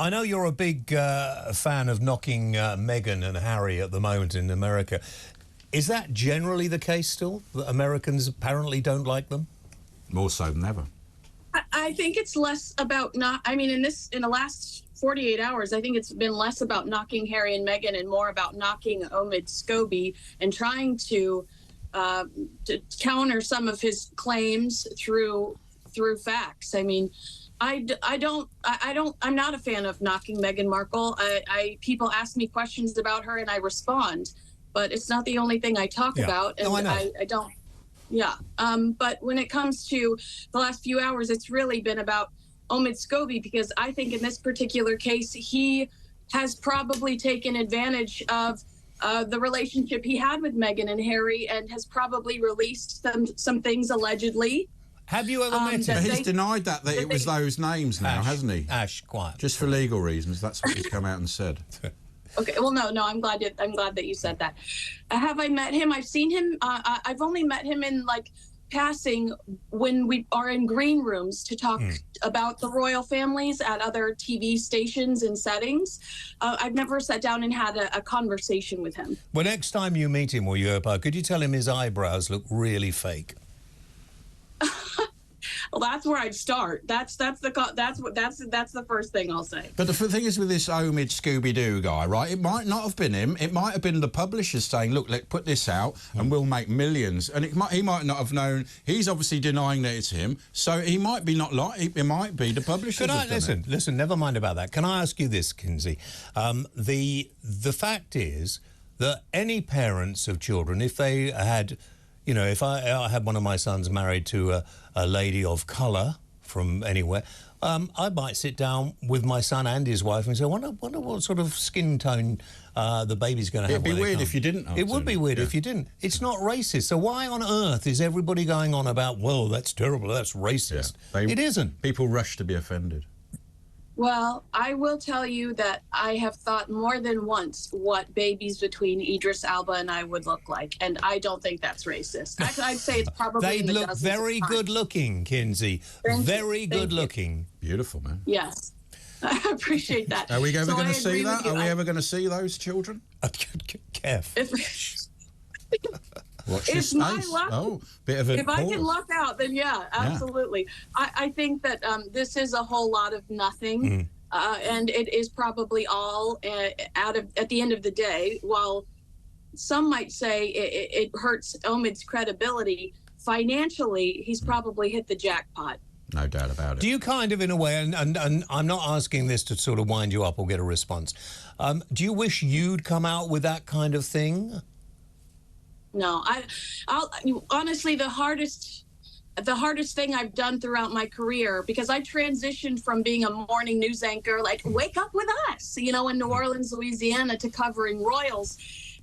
I know you're a big fan of knocking Meghan and Harry at the moment in America. Is that generally the case still? That Americans apparently don't like them? More so than ever. I think it's less about not. I mean, in the last 48 hours, I think it's been less about knocking Harry and Meghan and more about knocking Omid Scobie and trying to counter some of his claims through facts. I mean, I'm not a fan of knocking Meghan Markle. People ask me questions about her and I respond, but it's not the only thing I talk about. And no, I know. I don't. Yeah. But when it comes to the last few hours, it's really been about Omid Scobie, because I think in this particular case, he has probably taken advantage of the relationship he had with Meghan and Harry and has probably released some things allegedly. Have you ever met him? He's denied that it was those names now, hasn't he? Ash, quiet. Just for legal reasons. That's what he's come out and said. Okay. Well, no. I'm glad that you said that. Have I met him? I've seen him. I've only met him in passing when we are in green rooms to talk about the royal families at other TV stations and settings. I've never sat down and had a conversation with him. Well, next time you meet him or could you tell him his eyebrows look really fake? Well, that's where I'd start. That's the first thing I'll say. But the thing is with this Omid Scooby-Doo guy, right? It might not have been him. It might have been the publishers saying, "Look, let's put this out, and we'll make millions." And he might not have known. He's obviously denying that it's him, so he might be not like. It might be the publishers. Listen. Never mind about that. Can I ask you this, Kinsey? The fact is that any parents of children, if they had. You know, if I had one of my sons married to a lady of colour from anywhere, I might sit down with my son and his wife and say, wonder what sort of skin tone the baby's going to have. It'd be weird if you didn't. It would be weird if you didn't. It's not racist. So why on earth is everybody going on about, well, that's terrible, that's racist? Yeah, it isn't. People rush to be offended. Well, I will tell you that I have thought more than once what babies between Idris Elba and I would look like, and I don't think that's racist. I'd say it's probably they look very good looking, Kinsey. Very good looking. Beautiful, man. Yes. I appreciate that. Are we ever going to see that? Are we ever going to see those children? Careful. It's my luck. Oh, bit of a if I can luck out, then yeah, absolutely. Yeah. I think that this is a whole lot of nothing, and it is probably all at the end of the day. While some might say it hurts Omid's credibility, financially, he's probably hit the jackpot. No doubt about it. Do you kind of, in a way, and I'm not asking this to sort of wind you up or get a response, do you wish you'd come out with that kind of thing? No, I'll honestly, the hardest thing I've done throughout my career, because I transitioned from being a morning news anchor, like Wake Up With Us, in New Orleans, Louisiana, to covering royals.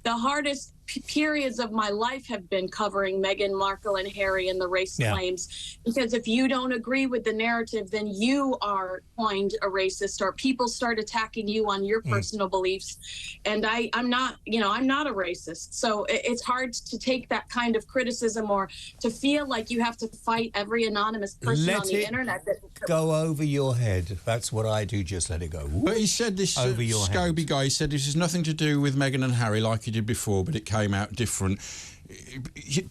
The hardest periods of my life have been covering Meghan Markle and Harry and the race claims, because if you don't agree with the narrative, then you are coined a racist, or people start attacking you on your personal beliefs. And I'm not a racist. So it's hard to take that kind of criticism, or to feel like you have to fight every anonymous person on the internet. Go over your head. That's what I do. Just let it go. But he said this Scobie guy, he said this has nothing to do with Meghan and Harry like he did before, but it came out different.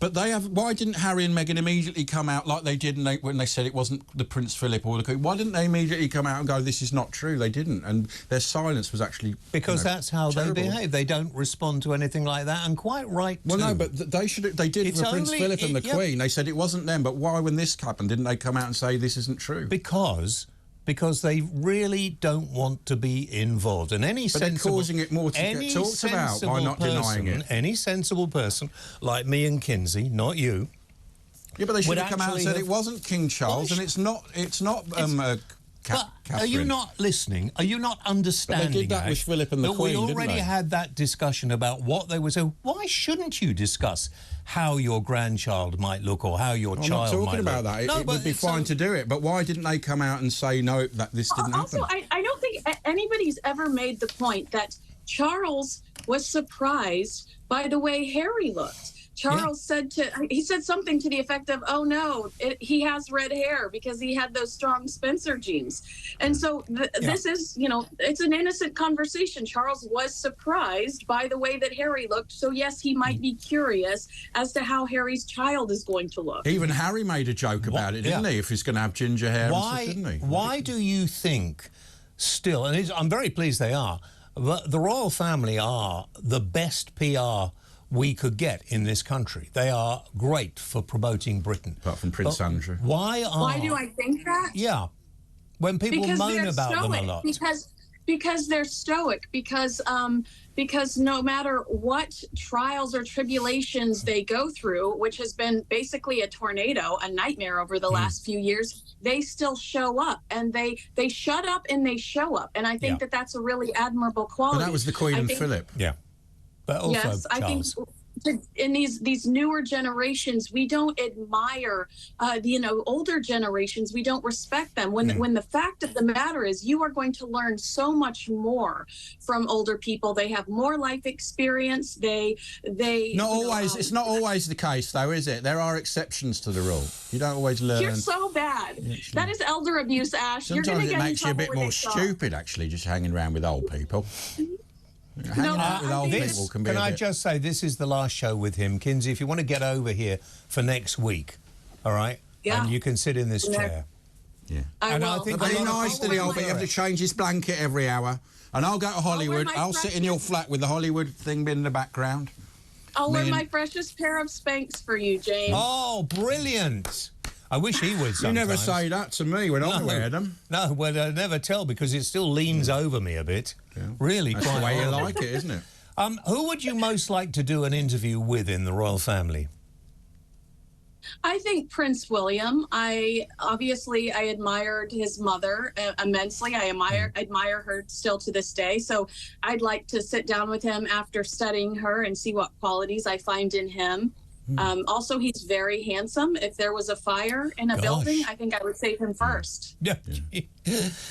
But why didn't Harry and Meghan immediately come out like they did when they said it wasn't the Prince Philip or the Queen? Why didn't they immediately come out and go, this is not true? They didn't, and their silence was actually that's how terrible. They behave. They don't respond to anything like that, and quite right. Well, no, but they did for Prince Philip and the Queen. They said it wasn't them, but why, when this happened, didn't they come out and say this isn't true? Because they really don't want to be involved. And but they're causing it more to get talked about by not denying it. Any sensible person, like me and Kinsey, not you. Yeah, but they should have come out and said it wasn't King Charles, and it's not Catherine. Are you not listening? Are you not understanding? But they did that with Philip and the Queen, we already had that discussion about what they were saying. Why shouldn't you discuss how your grandchild might look, or how your child might look? I'm not talking about that. It would be fine to do it, but why didn't they come out and say, no, that this didn't happen? Also, I don't think anybody's ever made the point that Charles was surprised by the way Harry looked. Charles said something to the effect of, "Oh no, he has red hair because he had those strong Spencer genes." And so this is, it's an innocent conversation. Charles was surprised by the way that Harry looked. So yes, he might be curious as to how Harry's child is going to look. Even Harry made a joke about it, didn't he? If he's going to have ginger hair, didn't he? Why do you think still, and I'm very pleased they are, but the royal family are the best PR we could get in this country. They are great for promoting Britain. Apart from Prince Andrew. Why do I think that? Yeah. When people moan about them a lot. Because they're stoic, because no matter what trials or tribulations they go through, which has been basically a tornado, a nightmare over the last few years, they still show up, and they shut up and they show up. And I think that that's a really admirable quality. But that was the Queen and Philip. Yeah. But also yes, I think Charles. in these newer generations, we don't admire older generations. We don't respect them. When the fact of the matter is, you are going to learn so much more from older people. They have more life experience. They not always. It's not always the case, though, is it? There are exceptions to the rule. You don't always learn. You're so bad. That is elder abuse, Ash. Sometimes it makes you a bit more stupid, actually, just hanging around with old people. Hanging out with old people can be Can I just say, this is the last show with him. Kinsey, if you want to get over here for next week, all right? Yeah. And you can sit in this chair. Yeah. I think be nice to the old bit. You have to change his blanket every hour. And I'll go to Hollywood. I'll sit in your flat with the Hollywood thing in the background. I'll wear my freshest pair of Spanx for you, James. Oh, brilliant. I wish he would sometimes. You never say that to me when I wear them. No, well, I never tell because it still leans over me a bit. Yeah. Really, that's quite the way horrible. you like it, isn't it? Who would you most like to do an interview with in the royal family? I think Prince William. I admired his mother immensely. I admire her still to this day. So I'd like to sit down with him after studying her and see what qualities I find in him. Also, he's very handsome. If there was a fire in a building, I think I would save him first. Yeah. He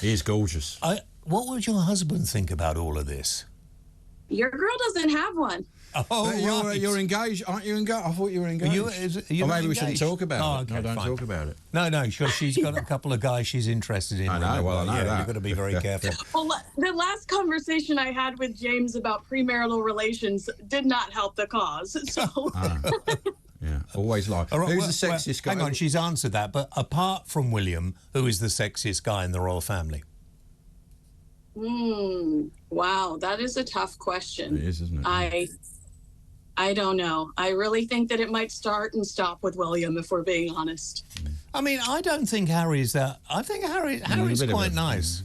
is gorgeous. What would your husband think about all of this? Your girl doesn't have one. Oh, right. You're engaged, aren't you? I thought you were engaged. Or maybe we shouldn't talk about it. Okay, no, don't talk about it. No, because she's got a couple of guys she's interested in. I know, well, I know that. You've got to be very careful. Well, the last conversation I had with James about premarital relations did not help the cause. So... Yeah, always like. Right, who's the sexiest guy? Hang on, she's answered that. But apart from William, who is the sexiest guy in the royal family? Wow, that is a tough question. It is, isn't it? I don't know. I really think that it might start and stop with William, if we're being honest. I mean, I don't think Harry's that. I think Harry's quite nice.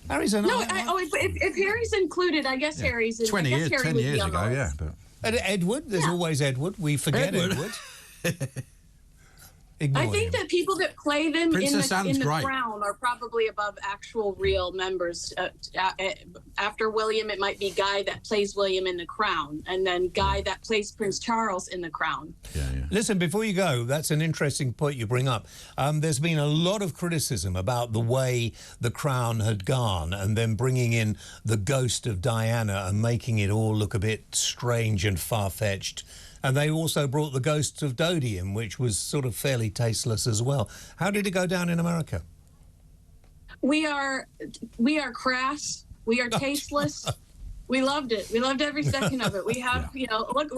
Harry's a nice. No, if Harry's included, I guess Harry's. 20 years, 10 years ago, yeah. But Edward, there's always Edward. We forget Edward. I think that people that play them in the great. Crown are probably above actual real members. After William, it might be Guy that plays William in the Crown, and then Guy that plays Prince Charles in the Crown. Yeah. Listen, before you go, that's an interesting point you bring up. There's been a lot of criticism about the way the Crown had gone, and then bringing in the ghost of Diana and making it all look a bit strange and far-fetched. And they also brought the ghost of Dodie in, which was sort of fairly tasteless as well. How did it go down in America? We are crass. We are tasteless. We loved it. We loved every second of it. We have, look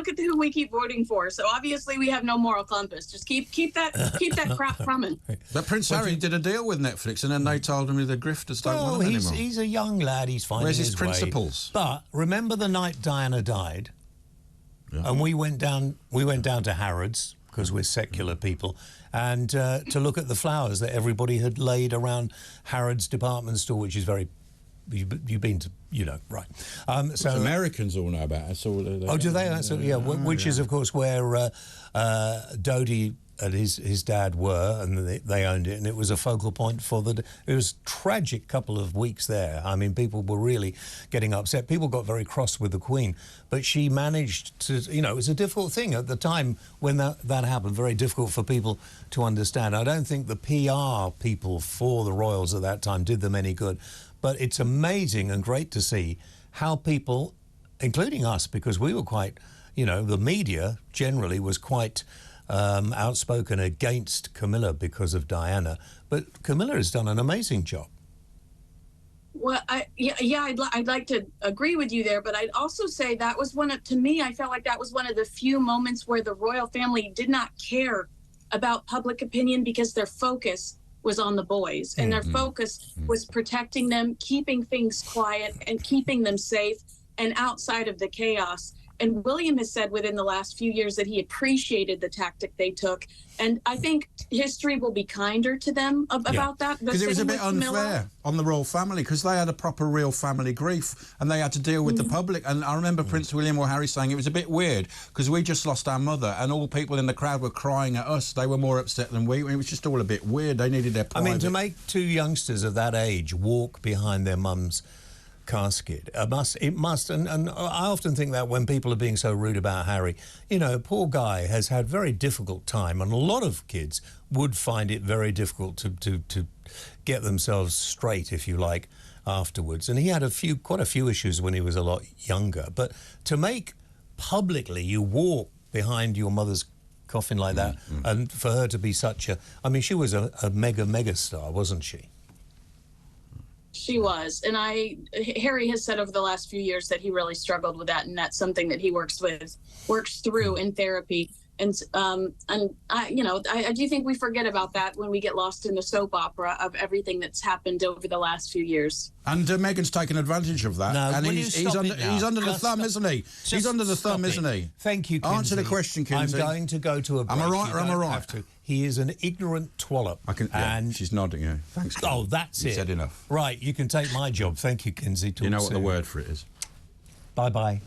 at who we keep voting for. So obviously we have no moral compass. Just keep that crap coming. But Prince Harry did a deal with Netflix, and then they told him the grifters don't want him anymore. He's a young lad. He's finding Where's his way. principles? But remember the night Diana died? Yeah. And we went down to Harrods, because we're secular people, and to look at the flowers that everybody had laid around Harrods department store, which is very... You've been to, right. So Americans all know about it. Do they? Which is, of course, where Dodie and his dad were, and they owned it, and it was a focal point for it was a tragic couple of weeks there. I mean, people were really getting upset. People got very cross with the Queen, but she managed to, it was a difficult thing at the time when that happened, very difficult for people to understand. I don't think the PR people for the royals at that time did them any good, but it's amazing and great to see how people, including us, because we were quite... you know, the media generally was quite outspoken against Camilla because of Diana. But Camilla has done an amazing job. Well, I'd like to agree with you there, but I'd also say that was to me, I felt like that was one of the few moments where the royal family did not care about public opinion because their focus was on the boys, and their focus was protecting them, keeping things quiet, and keeping them safe and outside of the chaos. And William has said within the last few years that he appreciated the tactic they took. And I think history will be kinder to them about that. Because it was a bit unfair on the royal family, because they had a proper real family grief and they had to deal with the public. And I remember Prince William or Harry saying it was a bit weird because we just lost our mother and all people in the crowd were crying at us. They were more upset than we. It was just all a bit weird. They needed their private... I mean, to make two youngsters of that age walk behind their mum's casket, it must, and I often think that when people are being so rude about Harry, you know, poor guy has had very difficult time, and a lot of kids would find it very difficult to get themselves straight, if you like, afterwards. And he had quite a few issues when he was a lot younger. But to make publicly you walk behind your mother's coffin like that, and for her to be such a, I mean, she was a mega star, wasn't she? She was, and Harry has said over the last few years that he really struggled with that, and that's something that he works through in therapy. And I do think we forget about that when we get lost in the soap opera of everything that's happened over the last few years. And Meghan's taken advantage of that. No, and he's under the thumb, isn't he? He's under the thumb, isn't he? Thank you, Kinsey. Answer the question, Kinsey. I'm going to go to a break. Am I right or am I right? He is an ignorant twallop. And she's nodding, yeah. Thanks. Oh, that's it. You said enough. Right, you can take my job. Thank you, Kinsey. You know what the word for it is. Bye-bye.